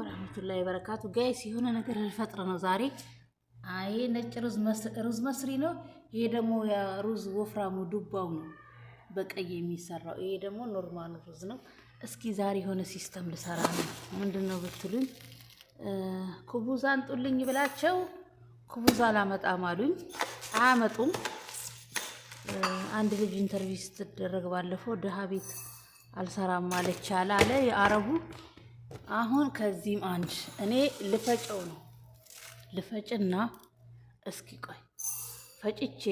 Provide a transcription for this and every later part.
ወራህመቱላሂ ወበረካቱ። ጋይስ የሆነ ነገር ልፈጥር ነው ዛሬ። አይ ነጭ ሩዝ መስሪ ነው። ይሄ ደግሞ ያ ሩዝ ወፍራሙ ዱባው ነው በቀይ የሚሰራው። ይሄ ደግሞ ኖርማል ሩዝ ነው። እስኪ ዛሬ የሆነ ሲስተም ልሰራ ነው። ምንድነው ብትሉኝ ኩቡዛ አንጡልኝ ብላቸው ኩቡዛ አላመጣም አሉኝ። አያመጡም። አንድ ልጅ ኢንተርቪው ስትደረግ ባለፈው ድሃ ቤት አልሰራም ማለች አለ የአረቡ። አሁን ከዚህም አንድ እኔ ልፈጨው ነው። ልፈጭና እስኪ ቆይ ፈጭቼ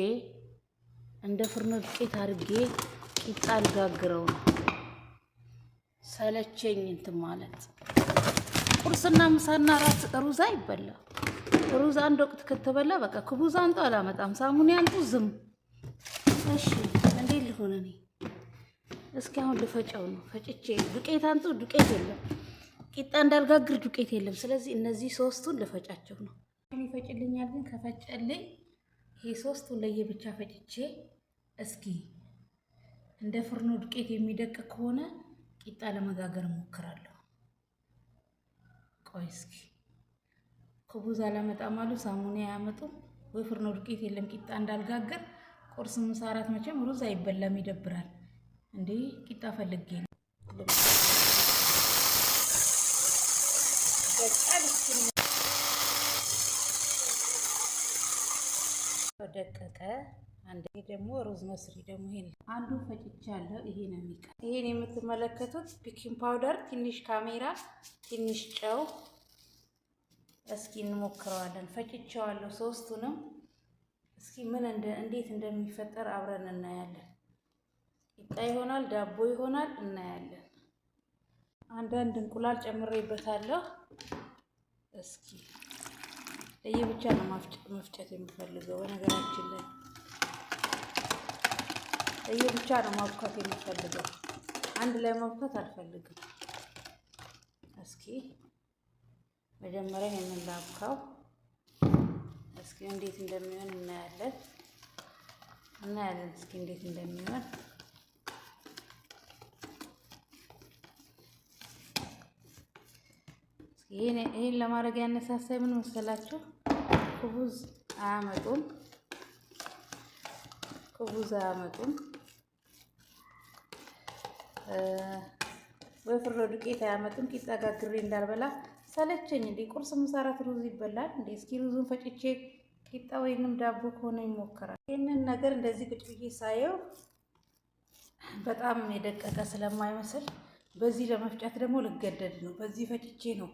እንደ ፍርኖ ዱቄት አድርጌ ቂጣ ልጋግረው ነው። ሰለቸኝ እንትን ማለት ቁርስና ምሳና ራት ሩዝ አይበላ። ሩዝ አንድ ወቅት ከተበላ በቃ ኩቡዛ አንጡ አላመጣም። ሳሙኔ አንጡ ዝም። እሺ እንዴት ልሆን እኔ? እስኪ አሁን ልፈጨው ነው። ፈጭቼ ዱቄት አንጡ፣ ዱቄት የለም። ቂጣ እንዳልጋግር ዱቄት የለም። ስለዚህ እነዚህ ሶስቱን ልፈጫቸው ነው። እኔ ፈጭልኛል። ግን ከፈጨልኝ ይሄ ሶስቱን ለየብቻ ፈጭቼ እስኪ እንደ ፍርኖ ዱቄት የሚደቅ ከሆነ ቂጣ ለመጋገር እሞክራለሁ። ቆይ እስኪ ኩቡዛ አላመጣም አሉ፣ ሳሙኔ አያመጡም ወይ ፍርኖ ዱቄት የለም። ቂጣ እንዳልጋግር ቁርስ፣ ምሳ፣ እራት መቼም ሩዝ አይበላም፣ ይደብራል። እንዴ ቂጣ ፈልጌ ነው። ደቀቀ። አንዴ ደግሞ ሩዝ መስሪ ደግሞ ይሄን አንዱ ፈጭቻለሁ። ይሄ ነው የሚቀር። ይሄን የምትመለከቱት ቤኪንግ ፓውደር፣ ትንሽ ካሜራ፣ ትንሽ ጨው። እስኪ እንሞክረዋለን። ፈጭቼዋለሁ ሶስቱንም። እስኪ ምን እንዴት እንደሚፈጠር አብረን እናያለን። ቂጣ ይሆናል፣ ዳቦ ይሆናል፣ እናያለን። አንዳንድ እንቁላል ጨምሬበታለሁ። እስኪ ለየብቻ ነው መፍጨት የምፈልገው። በነገራችን ላይ ለየብቻ ነው ማብካት የምፈልገው። አንድ ላይ ማብካት አልፈልግም። እስኪ መጀመሪያ ይሄንን ላብካው። እስኪ እንዴት እንደሚሆን እናያለን። እስኪ እንዴት እንደሚሆን ይሄን ለማድረግ ያነሳሳይ ምን መሰላችሁ? ኩቡዝ አያመጡም። ወይ ፍርኖ ዱቄት አያመጡም። ቂጣ ጋግሬ እንዳልበላ ሰለቸኝ። እንዴ ቁርስ፣ ምሳ፣ እራት ሩዝ ይበላል እንዴ? እስኪ ሩዙን ፈጭቼ ቂጣ ወይንም ዳቦ ከሆነ ይሞከራል። ይሄንን ነገር እንደዚህ ቁጭ ብዬ ሳየው በጣም የደቀቀ ስለማይመስል በዚህ ለመፍጨት ደግሞ ልገደድ ነው። በዚህ ፈጭቼ ነው